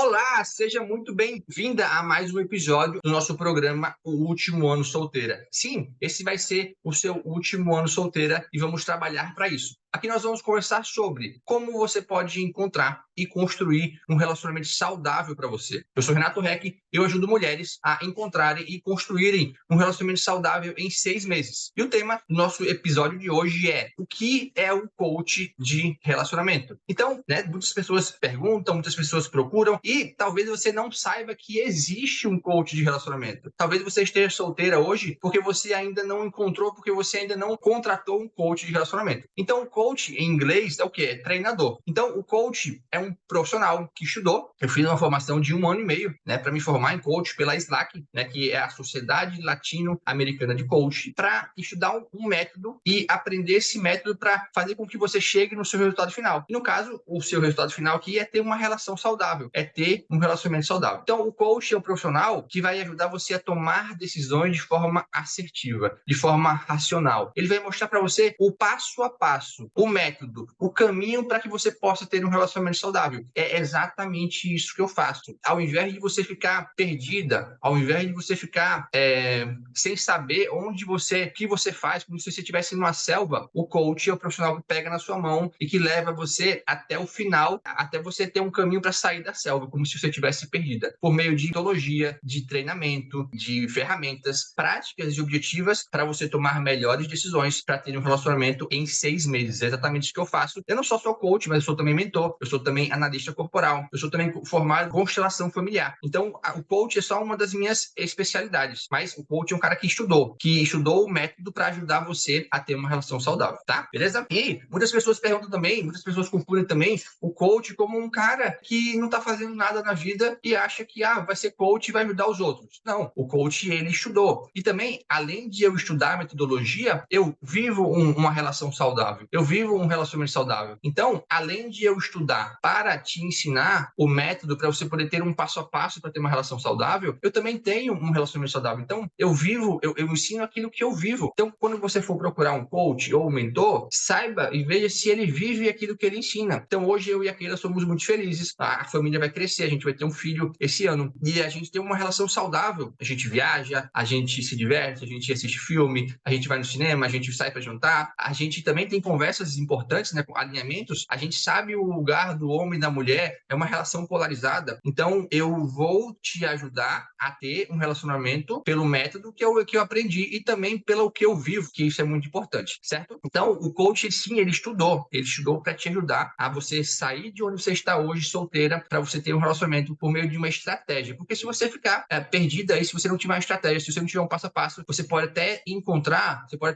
Olá, seja muito bem-vinda a mais um episódio do nosso programa O Último Ano Solteira. Sim, esse vai ser o seu último ano solteira e vamos trabalhar para isso. Aqui nós vamos conversar sobre como você pode encontrar e construir um relacionamento saudável para você. Eu sou Renato Reck e eu ajudo mulheres a encontrarem e construírem um relacionamento saudável em 6 meses. E o tema do nosso episódio de hoje é: o que é o coach de relacionamento? Então, muitas pessoas perguntam, muitas pessoas procuram e talvez você não saiba que existe um coach de relacionamento. Talvez você esteja solteira hoje porque você ainda não encontrou, porque você ainda não contratou um coach de relacionamento. Então, coach em inglês é o quê? É treinador. Então, o coach é um profissional que estudou. Eu fiz uma formação de 1 ano e meio, para me formar em coach pela SLAC, que é a Sociedade Latino-Americana de Coach, para estudar um método e aprender esse método para fazer com que você chegue no seu resultado final. E no caso, o seu resultado final aqui é ter uma relação saudável, é ter um relacionamento saudável. Então, o coach é um profissional que vai ajudar você a tomar decisões de forma assertiva, de forma racional. Ele vai mostrar para você o passo a passo, o método, o caminho para que você possa ter um relacionamento saudável. É exatamente isso que eu faço. Ao invés de você ficar perdida, ao invés de você ficar sem saber o que você faz, como se você estivesse numa selva, o coach é o profissional que pega na sua mão e que leva você até o final, até você ter um caminho para sair da selva, como se você estivesse perdida, por meio de metodologia, de treinamento, de ferramentas práticas e objetivas para você tomar melhores decisões para ter um relacionamento em 6 meses. É exatamente isso que eu faço. Eu não só sou coach, mas eu sou também mentor, eu sou também analista corporal, eu sou também formado em constelação familiar. Então, o coach é só uma das minhas especialidades, mas o coach é um cara que estudou o método para ajudar você a ter uma relação saudável, tá? Beleza? E muitas pessoas perguntam também, muitas pessoas confundem também o coach como um cara que não tá fazendo nada na vida e acha que vai ser coach e vai ajudar os outros. Não, o coach, ele estudou. E também, além de eu estudar a metodologia, eu vivo uma relação saudável. Eu vivo um relacionamento saudável. Então, além de eu estudar para te ensinar o método para você poder ter um passo a passo para ter uma relação saudável, eu também tenho um relacionamento saudável. Então, eu ensino aquilo que eu vivo. Então, quando você for procurar um coach ou um mentor, saiba e veja se ele vive aquilo que ele ensina. Então, hoje eu e a Keila somos muito felizes. A família vai crescer, a gente vai ter um filho esse ano. E a gente tem uma relação saudável. A gente viaja, a gente se diverte, a gente assiste filme, a gente vai no cinema, a gente sai para jantar. A gente também tem conversas importantes, com alinhamentos. A gente sabe o lugar do homem e da mulher. É uma relação polarizada. Então, eu vou te ajudar a ter um relacionamento pelo método que eu aprendi e também pelo que eu vivo, que isso é muito importante, certo? Então, o coach, sim, ele estudou para te ajudar a você sair de onde você está hoje, solteira, para você ter um relacionamento por meio de uma estratégia. Porque se você ficar perdida aí, se você não tiver uma estratégia, se você não tiver um passo a passo, você pode até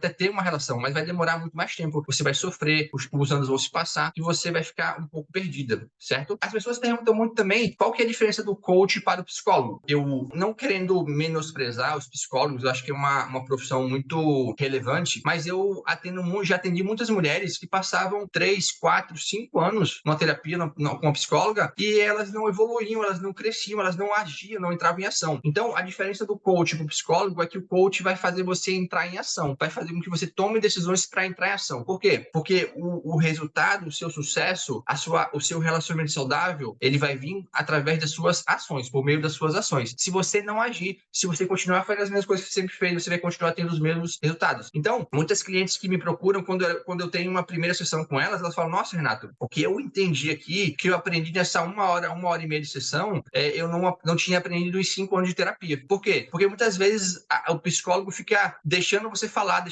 ter uma relação, mas vai demorar muito mais tempo. Você vai sofrer, os anos vão se passar e você vai ficar um pouco perdida, certo? As pessoas perguntam muito também qual que é a diferença do coach para o psicólogo. Eu, não querendo menosprezar os psicólogos, eu acho que é uma profissão muito relevante, mas eu já atendi muitas mulheres que passavam 3, 4, 5 anos numa terapia com uma psicóloga e elas não evoluíam, elas não cresciam, elas não agiam, não entravam em ação. Então, a diferença do coach para o psicólogo é que o coach vai fazer você entrar em ação, vai fazer com que você tome decisões para entrar em ação. Por quê? Porque o resultado, o seu sucesso, o seu relacionamento saudável, ele vai vir através das suas ações, por meio das suas ações. Se você não agir, se você continuar fazendo as mesmas coisas que você sempre fez, você vai continuar tendo os mesmos resultados. Então, muitas clientes que me procuram, quando eu tenho uma primeira sessão com elas falam: nossa, Renato, o que eu entendi aqui, que eu aprendi nessa 1 hora e meia de sessão, eu não tinha aprendido em 5 anos de terapia. Por quê? Porque muitas vezes o psicólogo fica deixando você falar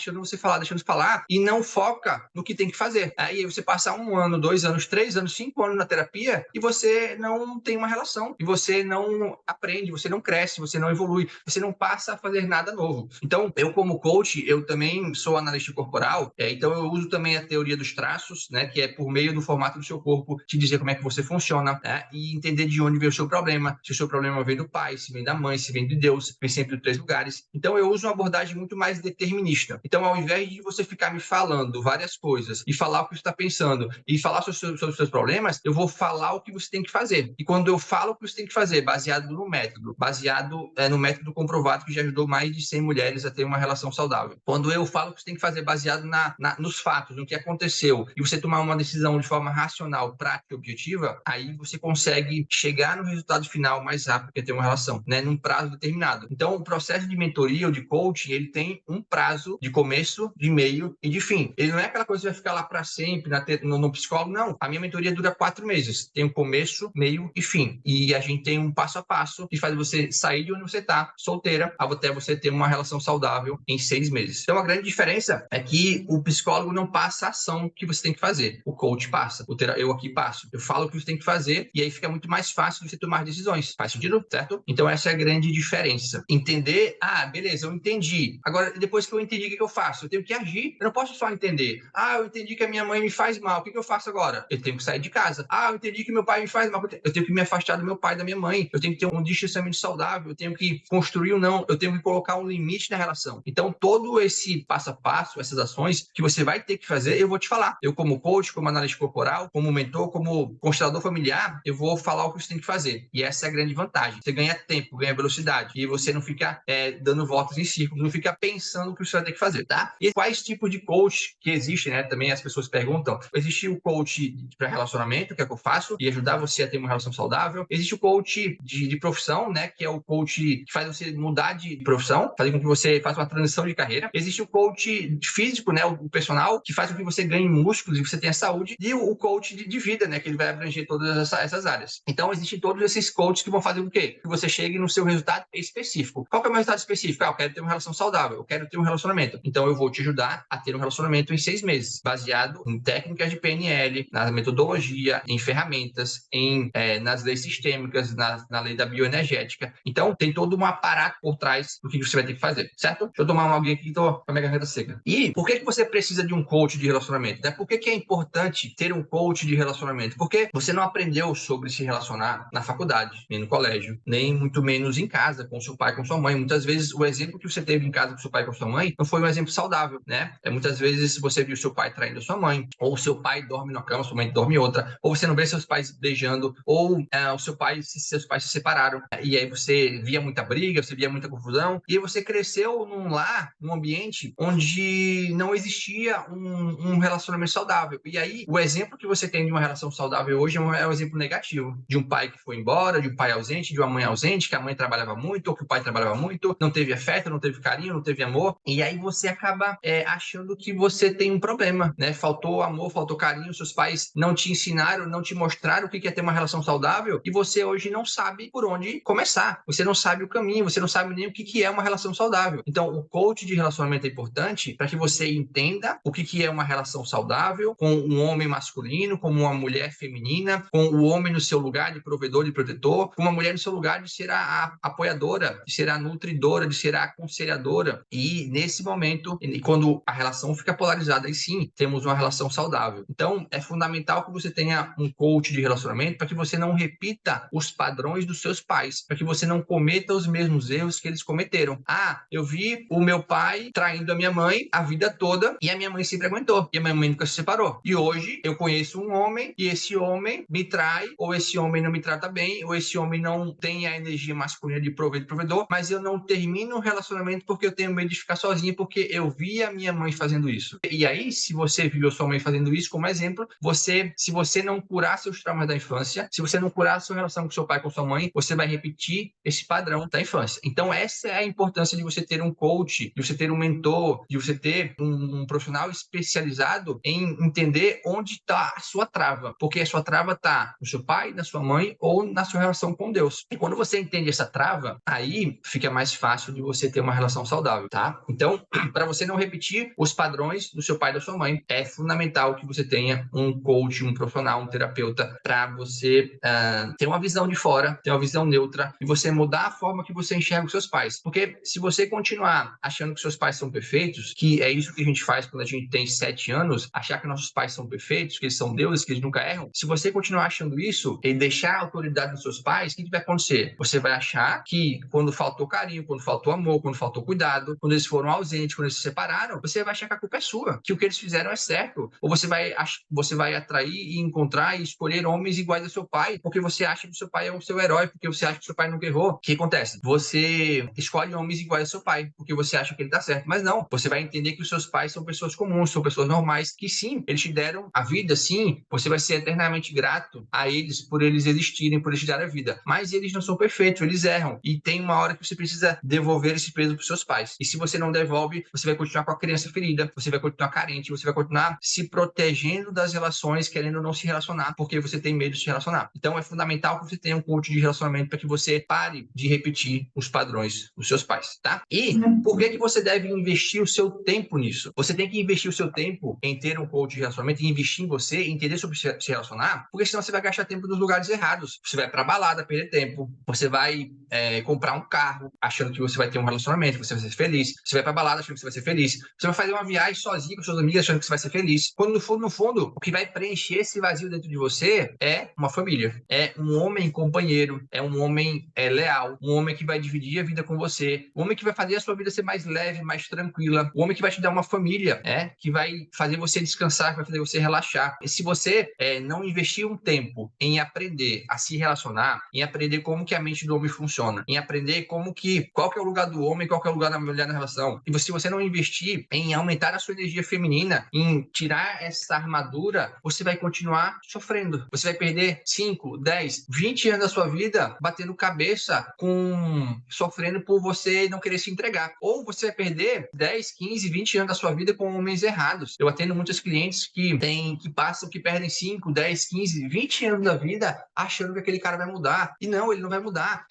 e não foca no que tem que fazer. Aí você passa 1 ano, 2 anos, 3 anos, 5 anos na terapia e você não tem uma relação, e você não aprende, você não cresce, você não evolui, você não passa a fazer nada novo. Então, eu como coach, eu também sou analista corporal, então eu uso também a teoria dos traços, que é por meio do formato do seu corpo, te dizer como é que você funciona, e entender de onde vem o seu problema, se o seu problema vem do pai, se vem da mãe, se vem de Deus, vem sempre de 3 lugares. Então, eu uso uma abordagem muito mais determinista. Então, ao invés de você ficar me falando várias coisas, coisas e falar o que você está pensando e falar sobre os seus problemas, eu vou falar o que você tem que fazer. E quando eu falo o que você tem que fazer, baseado no método comprovado que já ajudou mais de 100 mulheres a ter uma relação saudável. Quando eu falo o que você tem que fazer baseado nos fatos, no que aconteceu, e você tomar uma decisão de forma racional, prática e objetiva, aí você consegue chegar no resultado final mais rápido que ter uma relação, né, num prazo determinado. Então, o processo de mentoria ou de coaching, ele tem um prazo de começo, de meio e de fim. Ele não é aquela coisa que vai ficar lá para sempre no psicólogo, não. A minha mentoria dura 4 meses. Tem um começo, meio e fim. E a gente tem um passo a passo que faz você sair de onde você está, solteira, até você ter uma relação saudável em 6 meses. Então, a grande diferença é que o psicólogo não passa a ação que você tem que fazer. O coach passa. Eu aqui passo. Eu falo o que você tem que fazer e aí fica muito mais fácil de você tomar decisões. Faz sentido? Certo? Então, essa é a grande diferença. Entender, beleza, eu entendi. Agora, depois que eu entendi, o que eu faço? Eu tenho que agir. Eu não posso só entender. Eu entendi que a minha mãe me faz mal. O que eu faço agora? Eu tenho que sair de casa. Eu entendi que meu pai me faz mal. Eu tenho que me afastar do meu pai e da minha mãe. Eu tenho que ter um distanciamento saudável. Eu tenho que construir ou não. Eu tenho que colocar um limite na relação. Então, todo esse passo a passo, essas ações que você vai ter que fazer, eu vou te falar. Eu, como coach, como analista corporal, como mentor, como constelador familiar, eu vou falar o que você tem que fazer. E essa é a grande vantagem. Você ganha tempo, ganha velocidade. E você não fica dando voltas em círculos, não fica pensando o que você vai ter que fazer, tá? E quais tipos de coach que existem, né? Também as pessoas perguntam. Existe o coach para relacionamento, que é o que eu faço, e ajudar você a ter uma relação saudável. Existe o coach de profissão, né? Que é o coach que faz você mudar de profissão, fazer com que você faça uma transição de carreira. Existe o coach físico, né? O personal, que faz com que você ganhe músculos e você tenha saúde. E o coach de vida, né? Que ele vai abranger todas essas áreas. Então, existem todos esses coaches que vão fazer o quê? Que você chegue no seu resultado específico. Qual que é o meu resultado específico? Eu quero ter uma relação saudável, eu quero ter um relacionamento. Então, eu vou te ajudar a ter um relacionamento em 6 meses, baseado em técnicas de PNL, na metodologia, em ferramentas, nas leis sistêmicas, na lei da bioenergética. Então, tem todo um aparato por trás do que você vai ter que fazer, certo? Deixa eu tomar uma aguinha aqui que tô com a minha garganta seca. E por que você precisa de um coach de relacionamento? Né? Por que é importante ter um coach de relacionamento? Porque você não aprendeu sobre se relacionar na faculdade, nem no colégio, nem muito menos em casa, com seu pai, com sua mãe. Muitas vezes, o exemplo que você teve em casa com seu pai e com sua mãe não foi um exemplo saudável, né? Muitas vezes você viu seu pai traindo sua mãe, ou seu pai dorme na cama, sua mãe dorme em outra, ou você não vê seus pais beijando, ou seus pais se separaram, e aí você via muita briga, você via muita confusão, e aí você cresceu num lar, num ambiente onde não existia um relacionamento saudável. E aí, o exemplo que você tem de uma relação saudável hoje é um exemplo negativo, de um pai que foi embora, de um pai ausente, de uma mãe ausente, que a mãe trabalhava muito, ou que o pai trabalhava muito, não teve afeto, não teve carinho, não teve amor, e aí você acaba achando que você tem um problema, né? Faltou amor, faltou carinho, seus pais não te ensinaram, não te mostraram o que é ter uma relação saudável, e você hoje não sabe por onde começar, você não sabe o caminho, você não sabe nem o que é uma relação saudável. Então, o coach de relacionamento é importante para que você entenda o que é uma relação saudável com um homem masculino, com uma mulher feminina, com o homem no seu lugar de provedor e protetor, com uma mulher no seu lugar de ser a apoiadora, de ser a nutridora, de ser a aconselhadora. E nesse momento, quando a relação fica polarizada, aí sim, temos uma relação saudável. Então, é fundamental que você tenha um coach de relacionamento para que você não repita os padrões dos seus pais, para que você não cometa os mesmos erros que eles cometeram. Eu vi o meu pai traindo a minha mãe a vida toda e a minha mãe sempre aguentou, e a minha mãe nunca se separou. E hoje eu conheço um homem e esse homem me trai, ou esse homem não me trata bem, ou esse homem não tem a energia masculina de provedor, mas eu não termino um relacionamento porque eu tenho medo de ficar sozinha, porque eu vi a minha mãe fazendo isso. E aí, se você viu a sua mãe fazendo isso, como exemplo, se você não curar seus traumas da infância, se você não curar a sua relação com seu pai, com sua mãe, você vai repetir esse padrão da infância. Então, essa é a importância de você ter um coach, de você ter um mentor, de você ter um profissional especializado em entender onde está a sua trava, porque a sua trava está no seu pai, na sua mãe ou na sua relação com Deus. E quando você entende essa trava, aí fica mais fácil de você ter uma relação saudável, tá? Então, para você não repetir os padrões do seu pai e da sua mãe, é fundamental que você tenha um coach, um profissional, um terapeuta, para você ter uma visão de fora, ter uma visão neutra e você mudar a forma que você enxerga os seus pais. Porque se você continuar achando que seus pais são perfeitos, que é isso que a gente faz quando a gente tem 7 anos, achar que nossos pais são perfeitos, que eles são deuses, que eles nunca erram, se você continuar achando isso e deixar a autoridade dos seus pais, o que vai acontecer? Você vai achar que quando faltou carinho, quando faltou amor, quando faltou cuidado, quando eles foram ausentes, quando eles se separaram, você vai achar que a culpa é sua, que o que eles fizeram é certo. Ou você vai atrair e encontrar e escolher homens iguais ao seu pai, porque você acha que o seu pai é o seu herói, porque você acha que o seu pai nunca errou. O que acontece? Você escolhe homens iguais ao seu pai, porque você acha que ele tá certo. Mas não, você vai entender que os seus pais são pessoas comuns, são pessoas normais, que sim, eles te deram a vida, sim, você vai ser eternamente grato a eles por eles existirem, por eles te darem a vida. Mas eles não são perfeitos, eles erram. E tem uma hora que você precisa devolver esse peso para os seus pais. E se você não devolve, você vai continuar com a criança ferida, você vai continuar carente, você vai continuar se protegendo das relações, querendo não se relacionar, porque você tem medo de se relacionar. Então é fundamental que você tenha um coach de relacionamento para que você pare de repetir os padrões dos seus pais, tá? E por que você deve investir o seu tempo nisso? Você tem que investir o seu tempo em ter um coach de relacionamento, e investir em você, entender sobre se relacionar, porque senão você vai gastar tempo nos lugares errados. Você vai pra balada, perder tempo. Você vai comprar um carro, achando que você vai ter um relacionamento, que você vai ser feliz. Você vai pra balada achando que você vai ser feliz. Você vai fazer uma viagem sozinho com seus amigos, achando que você vai ser feliz. Quando no fundo, o que vai preencher esse vazio dentro de você é uma família. É um homem companheiro, é um homem leal, um homem que vai dividir a vida com você, um homem que vai fazer a sua vida ser mais leve, mais tranquila, um homem que vai te dar uma família, que vai fazer você descansar, que vai fazer você relaxar. E se você não investir um tempo em aprender a se relacionar, em aprender como que a mente do homem funciona, em aprender qual que é o lugar do homem, qual que é o lugar da mulher na relação, e se você não investir em aumentar a sua energia feminina, em tirar essa armadura, você vai continuar sofrendo. Você vai perder 5, 10, 20 anos da sua vida batendo cabeça sofrendo por você não querer se entregar. Ou você vai perder 10, 15, 20 anos da sua vida com homens errados. Eu atendo muitos clientes que perdem 5, 10, 15, 20 anos da vida achando que aquele cara vai mudar. E não, ele não vai mudar.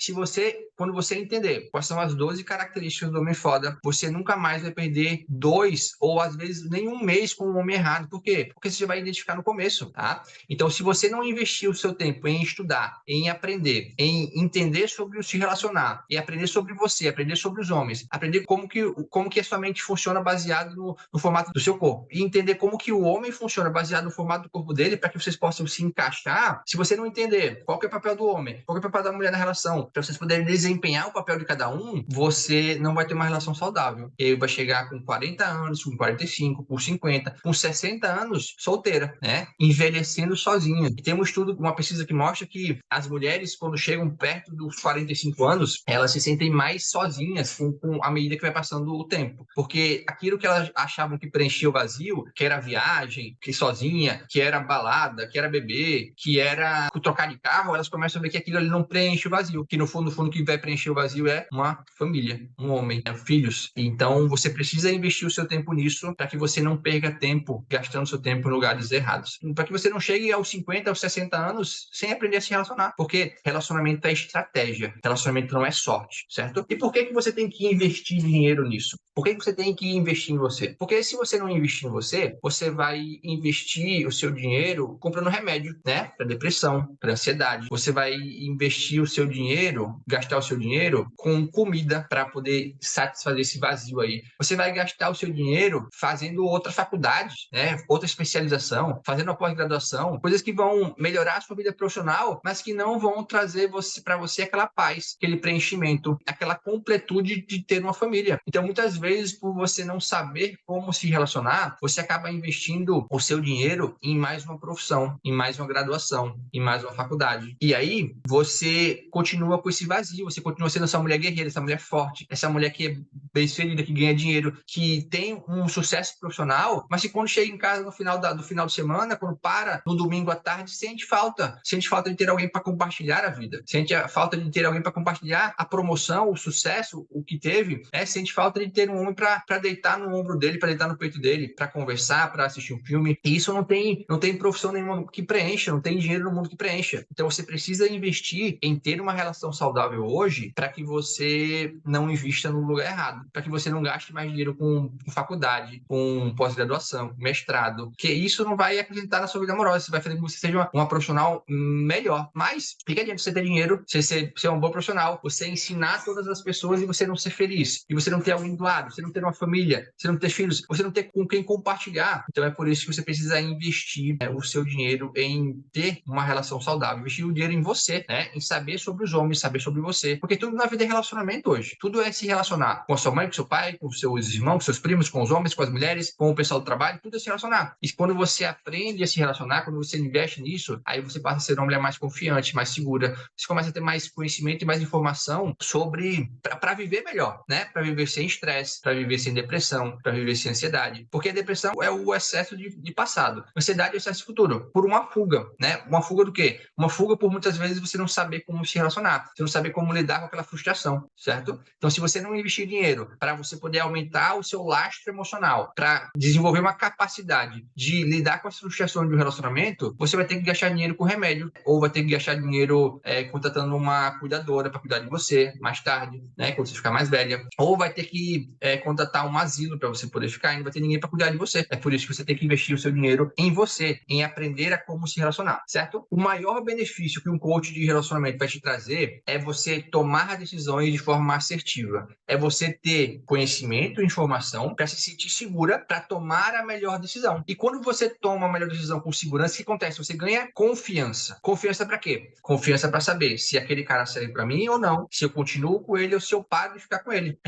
Quando você entender quais são as 12 características do homem foda, você nunca mais vai perder 2 ou às vezes nem um mês com um homem errado. Por quê? Porque você já vai identificar no começo, tá? Então, se você não investir o seu tempo em estudar, em aprender, em entender sobre o se relacionar, e aprender sobre você, aprender sobre os homens, aprender como que a sua mente funciona baseado no formato do seu corpo, e entender como que o homem funciona baseado no formato do corpo dele, para que vocês possam se encaixar. Se você não entender qual que é o papel do homem, qual que é o papel da mulher na relação, para vocês poderem desempenhar o papel de cada um, você não vai ter uma relação saudável. E aí vai chegar com 40 anos, com 45, com 50, com 60 anos, solteira, né? Envelhecendo sozinha. E tem um estudo, uma pesquisa que mostra que as mulheres, quando chegam perto dos 45 anos, elas se sentem mais sozinhas à medida que vai passando o tempo. Porque aquilo que elas achavam que preenchia o vazio, que era viagem, que sozinha, que era balada, que era beber, que era trocar de carro, elas começam a ver que aquilo ali não preenche o vazio. Que no fundo, o que vai preencher o vazio é uma família, um homem, filhos. Então, você precisa investir o seu tempo nisso para que você não perca tempo gastando seu tempo em lugares errados. Para que você não chegue aos 50, aos 60 anos sem aprender a se relacionar. Porque relacionamento é estratégia. Relacionamento não é sorte, certo? E por que você tem que investir dinheiro nisso? Por que você tem que investir em você? Porque se você não investir em você, você vai investir o seu dinheiro comprando remédio, né? Para depressão, para ansiedade. Você vai investir o seu dinheiro, gastar o seu dinheiro com comida para poder satisfazer esse vazio aí. Você vai gastar o seu dinheiro fazendo outra faculdade, né? Outra especialização, fazendo uma pós-graduação, coisas que vão melhorar a sua vida profissional, mas que não vão trazer para você aquela paz, aquele preenchimento, aquela completude de ter uma família. Então, muitas vezes, por você não saber como se relacionar, você acaba investindo o seu dinheiro em mais uma profissão, em mais uma graduação, em mais uma faculdade. E aí, você continua com esse vazio, você continua sendo essa mulher guerreira, essa mulher forte, essa mulher que é bem-sucedida, que ganha dinheiro, que tem um sucesso profissional, mas que quando chega em casa no final de semana, quando para no domingo à tarde, sente falta de ter alguém para compartilhar a vida, sente a falta de ter alguém para compartilhar a promoção, o sucesso, o que teve, sente falta de ter um homem para deitar no ombro dele, para deitar no peito dele, para conversar, para assistir um filme. E isso não tem profissão nenhuma que preencha, não tem dinheiro no mundo que preencha. Então você precisa investir em ter uma relação saudável hoje para que você não invista no lugar errado, para que você não gaste mais dinheiro com faculdade, com pós-graduação, mestrado, que isso não vai acrescentar na sua vida amorosa, isso vai fazer com que você seja uma profissional melhor. Mas fica adiante você ter dinheiro, você ser um bom profissional, você ensinar todas as pessoas e você não ser feliz, e você não ter alguém do lado, você não ter uma família, você não ter filhos, você não ter com quem compartilhar. Então é por isso que você precisa investir o seu dinheiro em ter uma relação saudável, investir o dinheiro em você, né? Em saber sobre os homens, saber sobre sobre você. Porque tudo na vida é relacionamento hoje. Tudo é se relacionar com a sua mãe, com seu pai, com seus irmãos, com seus primos, com os homens, com as mulheres, com o pessoal do trabalho, tudo é se relacionar. E quando você aprende a se relacionar, quando você investe nisso, aí você passa a ser uma mulher mais confiante, mais segura. Você começa a ter mais conhecimento e mais informação sobre para viver melhor, né? Para viver sem estresse, para viver sem depressão, para viver sem ansiedade. Porque a depressão é o excesso de passado. A ansiedade é o excesso de futuro. Por uma fuga, né? Uma fuga do quê? Uma fuga por muitas vezes você não saber como se relacionar, você não saber como lidar com aquela frustração, certo? Então, se você não investir dinheiro para você poder aumentar o seu lastro emocional, para desenvolver uma capacidade de lidar com as frustrações do relacionamento, você vai ter que gastar dinheiro com remédio, ou vai ter que gastar dinheiro contratando uma cuidadora para cuidar de você mais tarde, né? Quando você ficar mais velha, ou vai ter que contratar um asilo para você poder ficar, e não vai ter ninguém para cuidar de você. É por isso que você tem que investir o seu dinheiro em você, em aprender a como se relacionar, certo? O maior benefício que um coach de relacionamento vai te trazer é você tomar decisões de forma assertiva. É você ter conhecimento e informação para se sentir segura para tomar a melhor decisão. E quando você toma a melhor decisão com segurança, o que acontece? Você ganha confiança. Confiança para quê? Confiança para saber se aquele cara serve para mim ou não, se eu continuo com ele ou se eu paro de ficar com ele.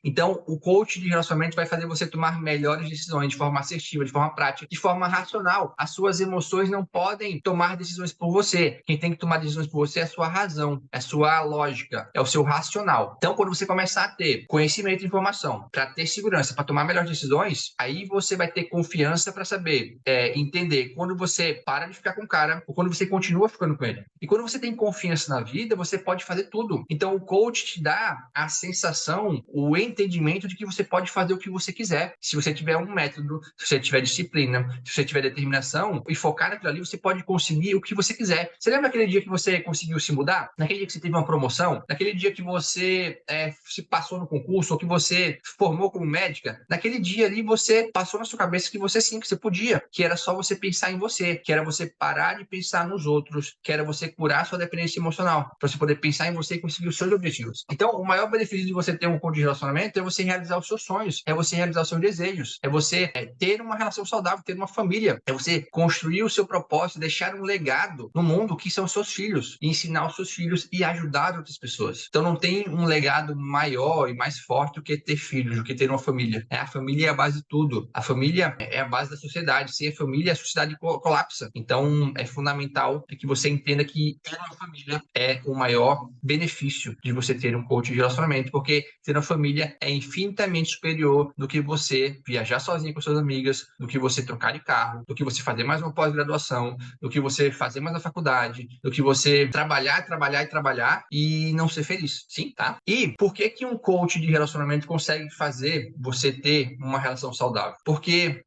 Então, o coach de relacionamento vai fazer você tomar melhores decisões de forma assertiva, de forma prática, de forma racional. As suas emoções não podem tomar decisões por você. Quem tem que tomar decisões por você é a sua razão, é a sua lógica, é o seu racional. Então, quando você começar a ter conhecimento e informação para ter segurança, para tomar melhores decisões, aí você vai ter confiança para saber entender quando você para de ficar com o cara ou quando você continua ficando com ele. E quando você tem confiança na vida, você pode fazer tudo. Então, o coach te dá a sensação, o entendimento de que você pode fazer o que você quiser. Se você tiver um método, se você tiver disciplina, se você tiver determinação e focar naquilo ali, você pode conseguir o que você quiser. Você lembra aquele dia que você conseguiu se mudar? Naquele dia que você teve uma promoção? Naquele dia que você se passou no concurso ou que você formou como médica? Naquele dia ali você passou na sua cabeça que você sim, que você podia, que era só você pensar em você, que era você parar de pensar nos outros, que era você curar sua dependência emocional, para você poder pensar em você e conseguir os seus objetivos. Então, o maior benefício de você ter um coach de relacionamento é você realizar os seus sonhos, é você realizar os seus desejos, é você ter uma relação saudável, ter uma família, é você construir o seu propósito, deixar um legado no mundo que são os seus filhos, e ensinar os seus filhos e ajudar outras pessoas. Então, não tem um legado maior e mais forte do que ter filhos, do que ter uma família. A família é a base de tudo. A família é a base da sociedade. Sem a família, a sociedade colapsa. Então, é fundamental que você entenda que ter uma família é o maior benefício de você ter um coach de relacionamento, porque ter uma família é infinitamente superior do que você viajar sozinho com suas amigas, do que você trocar de carro, do que você fazer mais uma pós-graduação, do que você fazer mais na faculdade, do que você trabalhar e não ser feliz. Sim, tá? E por que um coach de relacionamento consegue fazer você ter uma relação saudável? Porque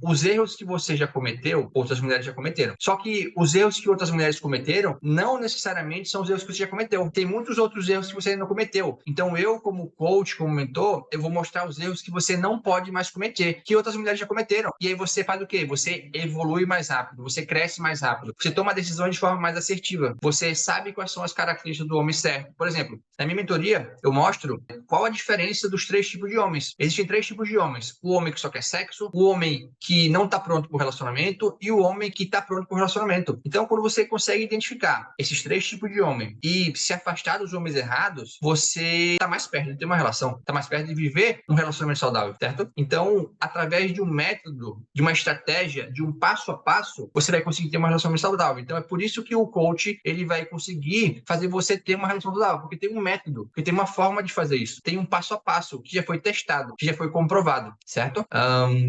os erros que você já cometeu, outras mulheres já cometeram. Só que os erros que outras mulheres cometeram não necessariamente são os erros que você já cometeu. Tem muitos outros erros que você ainda não cometeu. Então, eu, como coach, como mentor, eu vou mostrar os erros que você não pode mais cometer, que outras mulheres já cometeram. E aí você faz o quê? Você evolui mais rápido, você cresce mais rápido, você toma decisões de forma mais assertiva, você sabe quais são as características do homem certo. Por exemplo, na minha mentoria, eu mostro qual a diferença dos 3 tipos de homens. Existem 3 tipos de homens. O homem que só quer sexo, o homem que não está pronto para o relacionamento e o homem que está pronto para o relacionamento. Então, quando você consegue identificar esses 3 tipos de homem e se afastar dos homens errados, você está mais perto de ter uma relação, está mais perto de viver um relacionamento saudável, certo? Então, através de um método, de uma estratégia, de um passo a passo, você vai conseguir ter uma relacionamento saudável. Então, é por isso que o coach, ele vai conseguir fazer você ter uma relação saudável, porque tem um método, porque tem uma forma de fazer isso, tem um passo a passo que já foi testado, que já foi comprovado, certo?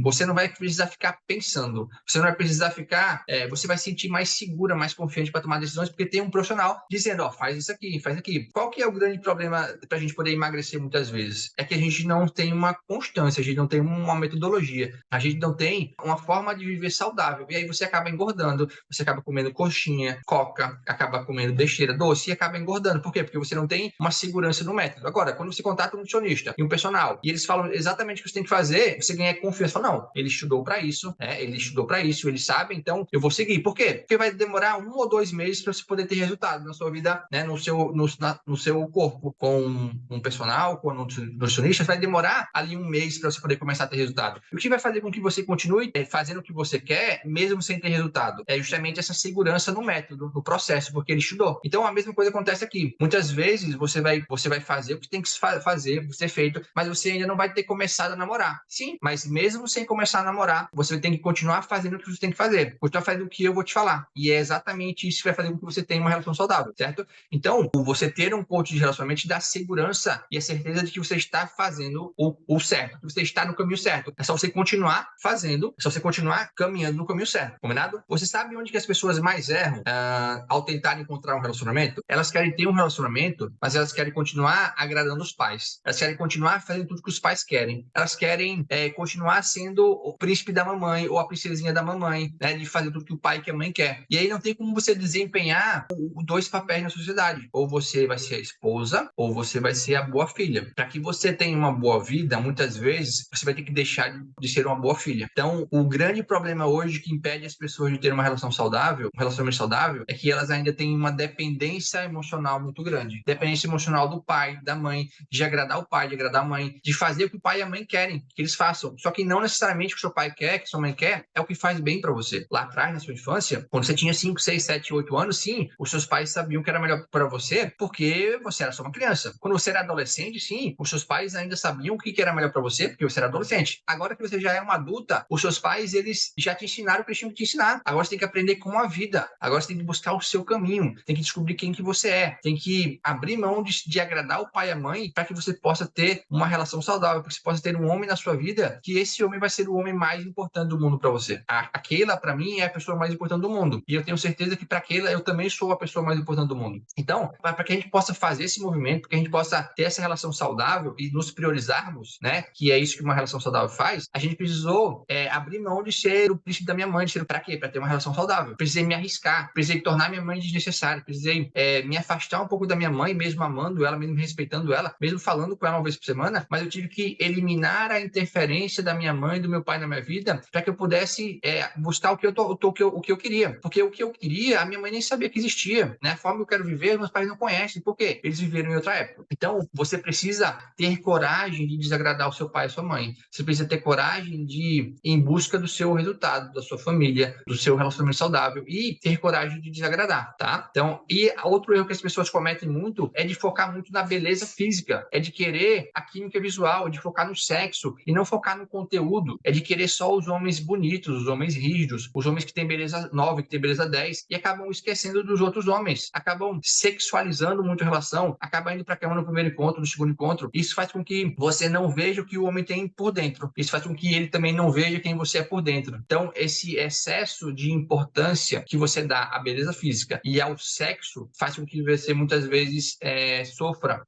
Você não vai precisar ficar pensando, você não vai precisar ficar, você vai se sentir mais segura, mais confiante para tomar decisões, porque tem um profissional dizendo, ó, faz isso aqui, faz aqui. Qual que é o grande problema para a gente poder emagrecer muitas vezes? É que a gente não tem uma constância, a gente não tem uma metodologia, a gente não tem uma forma de viver saudável, e aí você acaba engordando, você acaba comendo coxinha, coca, acaba comendo besteira, doce, e acaba engordando. Por quê? Porque você não tem uma segurança no método. Agora, quando você contata um nutricionista e um personal, e eles falam exatamente o que você tem que fazer, você ganha confiança. Fala, não, ele estudou para isso, ele sabe, então eu vou seguir. Por quê? Porque vai demorar 1 ou 2 meses para você poder ter resultado na sua vida, né, no seu no seu corpo, com um personal, com um nutricionista, vai demorar ali um mês para você poder começar a ter resultado. O que vai fazer com que você continue fazendo o que você quer, mesmo sem ter resultado? É justamente essa segurança no método, no processo, porque ele estudou. Então, a mesma coisa acontece aqui. Muitas vezes, você vai fazer o que tem que fazer, ser feito, mas você ainda não vai ter começado a namorar. Sim, mas mesmo sem começar a namorar, você tem que continuar fazendo o que você tem que fazer. Continuar fazendo o que eu vou te falar. E é exatamente isso que vai fazer com que você tenha uma relação saudável, certo? Então, você ter um coach de relacionamento te dá segurança e a certeza de que você está fazendo o certo, que você está no caminho certo. É só você continuar fazendo, é só você continuar caminhando no caminho certo, combinado? Você sabe onde que as pessoas mais erram ao tentar encontrar um relacionamento? Elas querem ter um relacionamento, mas elas querem continuar agradando os pais. Elas querem continuar fazendo tudo que os pais querem. Elas querem continuar sendo o príncipe da mamãe ou a princesinha da mamãe, né? De fazer tudo que o pai e que a mãe quer. E aí não tem como você desempenhar dois papéis na sociedade. Ou você vai ser a esposa, ou você vai ser a boa filha. Para que você tenha uma boa vida, muitas vezes, você vai ter que deixar de ser uma boa filha. Então, o grande problema hoje que impede as pessoas de ter uma relação saudável, um relacionamento saudável, é que elas ainda têm uma dependência emocional muito grande. Dependência emocional do pai, da mãe, de agradar o pai, de agradar a mãe, de fazer o que o pai e a mãe querem que eles façam. Só que não necessariamente o que seu pai quer, que sua mãe quer, é o que faz bem para você. Lá atrás, na sua infância, quando você tinha 5, 6, 7, 8 anos, sim, os seus pais sabiam que era melhor para você porque você era só uma criança. Quando você era adolescente, sim, os seus pais ainda sabiam o que era melhor para você porque você era adolescente. Agora que você já é uma adulta, os seus pais, eles já te ensinaram o que eles tinham que te ensinar. Agora você tem que aprender com a vida. Agora você tem que buscar o seu caminho. Tem que descobrir quem que você é. Tem que abrir mão de agradar o pai e a mãe para que você possa ter uma relação saudável, para que você possa ter um homem na sua vida, que esse homem vai ser o homem mais importante do mundo para você. A Keila, para mim, é a pessoa mais importante do mundo. E eu tenho certeza que para Keila, eu também sou a pessoa mais importante do mundo. Então, para que a gente possa fazer esse movimento, para que a gente possa ter essa relação saudável e nos priorizarmos, né? Que é isso que uma relação saudável faz, a gente precisou abrir mão de ser o príncipe da minha mãe, de ser para quê? Para ter uma relação saudável. Precisei me arriscar, precisei tornar minha mãe desnecessária, precisei me afastar um pouco da minha mãe, mesmo amando ela, mesmo respeitando ela, mesmo falando com ela uma vez por semana, mas eu tive que eliminar a interferência da minha mãe e do meu pai na minha vida para que eu pudesse buscar o que eu queria. Porque o que eu queria, a minha mãe nem sabia que existia, né? A forma que eu quero viver, meus pais não conhecem. Por quê? Eles viveram em outra época. Então, você precisa ter coragem de desagradar o seu pai e sua mãe. Você precisa ter coragem de ir em busca do seu resultado, da sua família, do seu relacionamento saudável e ter coragem de desagradar, tá? Então, e outro erro que as pessoas cometem muito é de focar muito na beleza física, é de querer a química visual, é de focar no sexo e não focar no conteúdo, é de querer só os homens bonitos, os homens rígidos, os homens que têm beleza 9, que têm beleza 10 e acabam esquecendo dos outros homens, acabam sexualizando muito a relação, acabam indo para a cama no primeiro encontro, no segundo encontro. Isso faz com que você não veja o que o homem tem por dentro. Isso faz com que ele também não veja quem você é por dentro. Então, esse excesso de importância que você dá à beleza física e ao sexo faz com que você muitas vezes sofra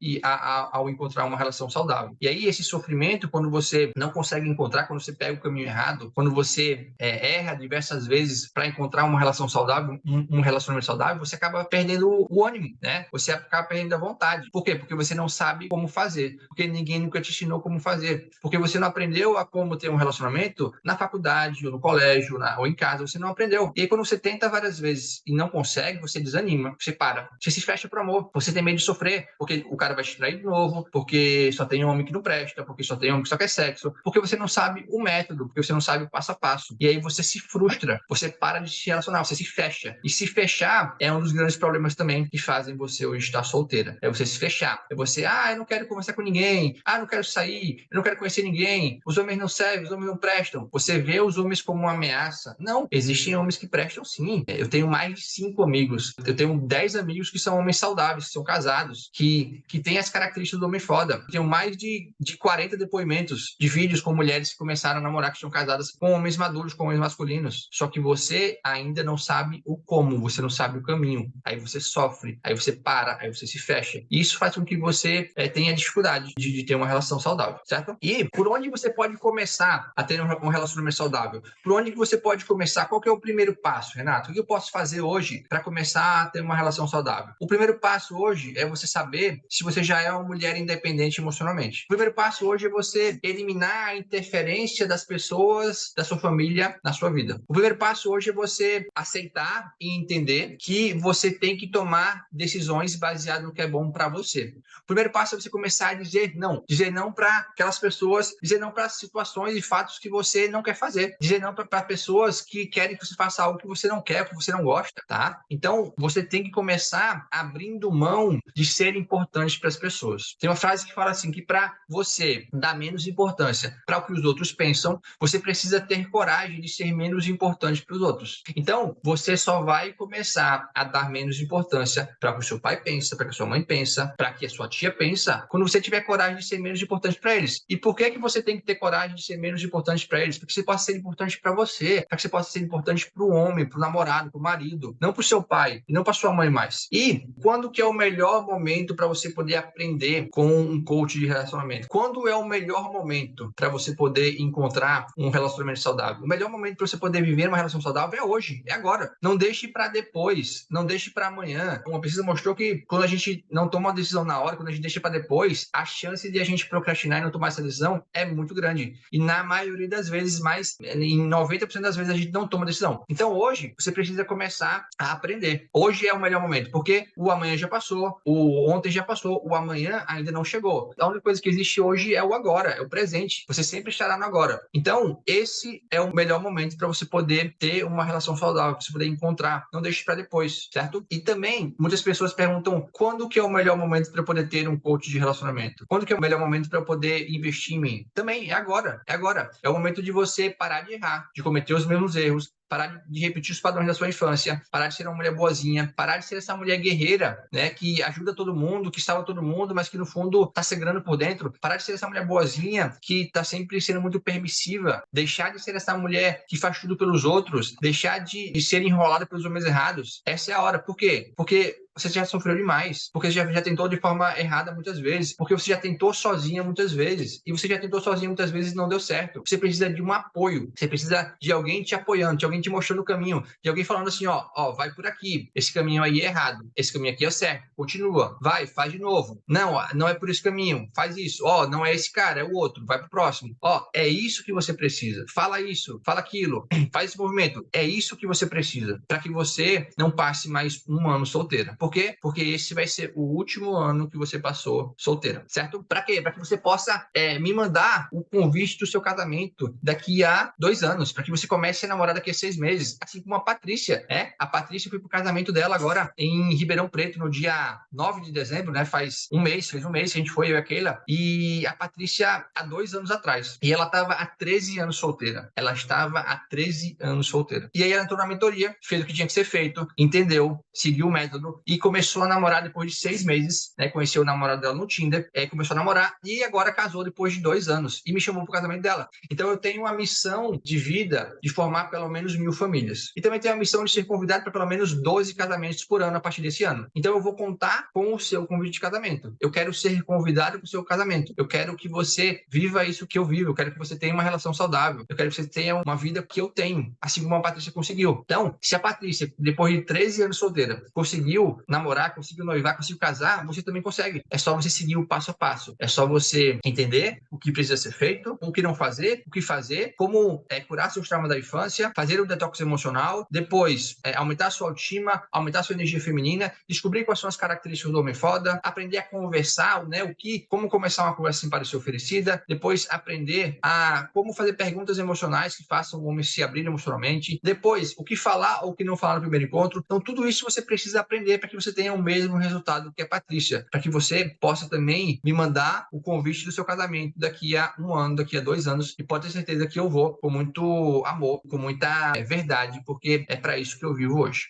ao encontrar uma relação saudável. E aí, esse sofrimento, quando você não consegue encontrar, quando você pega o caminho errado, quando você erra diversas vezes para encontrar uma relação saudável, um relacionamento saudável, você acaba perdendo o ânimo, né? Você acaba perdendo a vontade. Por quê? Porque você não sabe como fazer. Porque ninguém nunca te ensinou como fazer. Porque você não aprendeu a como ter um relacionamento na faculdade, ou no colégio, ou em casa. Você não aprendeu. E aí, quando você tenta várias vezes e não consegue, você desanima, você para. Você se fecha pro amor. Você tem medo de sofrer, porque o cara vai te trair de novo, porque só tem homem que não presta, porque só tem homem que só quer sexo, porque você não sabe o método, porque você não sabe o passo a passo. E aí você se frustra, você para de se relacionar, você se fecha. E se fechar é um dos grandes problemas também que fazem você hoje estar solteira. É você se fechar. É você, eu não quero conversar com ninguém, não quero sair, eu não quero conhecer ninguém, os homens não servem, os homens não prestam. Você vê os homens como uma ameaça. Não, existem homens que prestam sim. Eu tenho mais de 5 amigos, eu tenho 10 amigos que são homens saudáveis, que são casados, que têm as características do homem foda. Eu tenho mais de 40 depoimentos de vídeos com mulheres que começaram a namorar, que estão casadas com homens maduros, com homens masculinos. Só que você ainda não sabe o como, você não sabe o caminho. Aí você sofre, aí você para, aí você se fecha. E isso faz com que você tenha dificuldade de ter uma relação saudável, certo? E por onde você pode começar a ter um relacionamento saudável? Por onde que você pode começar? Qual que é o primeiro passo, Renato? O que eu posso fazer hoje para começar a ter uma relação saudável? O primeiro passo hoje é você saber se você já é uma mulher independente emocionalmente. O primeiro passo hoje é você eliminar a interferência das pessoas, da sua família na sua vida. O primeiro passo hoje é você aceitar e entender que você tem que tomar decisões baseadas no que é bom para você. O primeiro passo é você começar a dizer não para aquelas pessoas, dizer não para situações e fatos que você não quer fazer, dizer não para pessoas que querem que você faça algo que você não quer, que você não gosta, tá? Então, você tem que começar abrindo mão de ser importante para as pessoas. Tem uma frase que fala assim, que para você dar menos importância para o que os outros pensam, você precisa ter coragem de ser menos importante para os outros. Então, você só vai começar a dar menos importância para o que o seu pai pensa, para o que a sua mãe pensa, para o que a sua tia pensa, quando você tiver coragem de ser menos importante para eles. E por que você tem que ter coragem de ser menos importante para eles? Porque você possa ser importante para você, para que você possa ser importante para o homem, para o namorado, para o marido, não para o seu pai e não para sua mãe mais. E quando que é o melhor momento para você poder aprender com um coach de relacionamento? Quando é o melhor momento para você poder encontrar um relacionamento saudável? O melhor momento para você poder viver uma relação saudável é hoje, é agora. Não deixe para depois, não deixe para amanhã. Uma pesquisa mostrou que quando a gente não toma uma decisão na hora, quando a gente deixa para depois, a chance de a gente procrastinar e não tomar essa decisão é muito grande. E na maioria das vezes, em 90% das vezes, a gente não toma decisão. Então hoje, você precisa começar a aprender. Hoje é o melhor momento, porque o amanhã já passou, o ontem já passou, o amanhã ainda não chegou. A única coisa que existe hoje é o agora, é o presente. Você sempre estará no agora. Então, esse é o melhor momento para você poder ter uma relação saudável, para você poder encontrar. Não deixe para depois, certo? E também, muitas pessoas perguntam quando que é o melhor momento para eu poder ter um coach de relacionamento? Quando que é o melhor momento para eu poder investir em mim? Também, é agora. É agora. É o momento de você parar de errar, de cometer os mesmos erros, parar de repetir os padrões da sua infância, parar de ser uma mulher boazinha, parar de ser essa mulher guerreira, né, que ajuda todo mundo, que salva todo mundo, mas que no fundo tá sangrando por dentro, parar de ser essa mulher boazinha que tá sempre sendo muito permissiva, deixar de ser essa mulher que faz tudo pelos outros, deixar de ser enrolada pelos homens errados. Essa é a hora. Por quê? Porque você já sofreu demais, porque você já tentou de forma errada muitas vezes, porque você já tentou sozinha muitas vezes, e você já tentou sozinha muitas vezes e não deu certo. Você precisa de um apoio, você precisa de alguém te apoiando, de alguém te mostrando o caminho, de alguém falando assim, ó, vai por aqui, esse caminho aí é errado, esse caminho aqui é certo, continua, vai, faz de novo. Não, não é por esse caminho, faz isso. Ó, não é esse cara, é o outro, vai pro próximo. Ó, é isso que você precisa. Fala isso, fala aquilo, faz esse movimento. É isso que você precisa, para que você não passe mais um ano solteira. Por quê? Porque esse vai ser o último ano que você passou solteira, certo? Para quê? Para que você possa me mandar o convite do seu casamento daqui a 2 anos, para que você comece a namorar daqui a 6 meses, assim como a Patrícia, né? A Patrícia foi pro casamento dela agora em Ribeirão Preto, no dia 9 de dezembro, né? Fez um mês que a gente foi, eu e a Keila, e a Patrícia há 2 anos atrás. E ela estava há 13 anos solteira. Ela estava há 13 anos solteira. E aí ela entrou na mentoria, fez o que tinha que ser feito, entendeu, seguiu o método e começou a namorar depois de 6 meses, né? Conheceu o namorado dela no Tinder, começou a namorar e agora casou depois de 2 anos e me chamou pro casamento dela. Então eu tenho uma missão de vida de formar pelo menos 1.000 famílias. E também tenho a missão de ser convidado para pelo menos 12 casamentos por ano a partir desse ano. Então eu vou contar com o seu convite de casamento. Eu quero ser convidado para o seu casamento. Eu quero que você viva isso que eu vivo. Eu quero que você tenha uma relação saudável. Eu quero que você tenha uma vida que eu tenho, assim como a Patrícia conseguiu. Então, se a Patrícia, depois de 13 anos solteira, conseguiu namorar, conseguiu noivar, conseguiu casar, você também consegue. É só você seguir o passo a passo. É só você entender o que precisa ser feito, o que não fazer, o que fazer, como curar seus traumas da infância, fazer o detox emocional, depois aumentar sua autoestima, aumentar sua energia feminina, descobrir quais são as características do homem foda, aprender a conversar, né, como começar uma conversa sem parecer oferecida, depois aprender a como fazer perguntas emocionais que façam o homem se abrir emocionalmente, depois o que falar ou o que não falar no primeiro encontro. Então tudo isso você precisa aprender para que você tenha o mesmo resultado que a Patrícia, para que você possa também me mandar o convite do seu casamento daqui a 1 ano, daqui a 2 anos, e pode ter certeza que eu vou com muito amor, com muita verdade, porque é para isso que eu vivo hoje.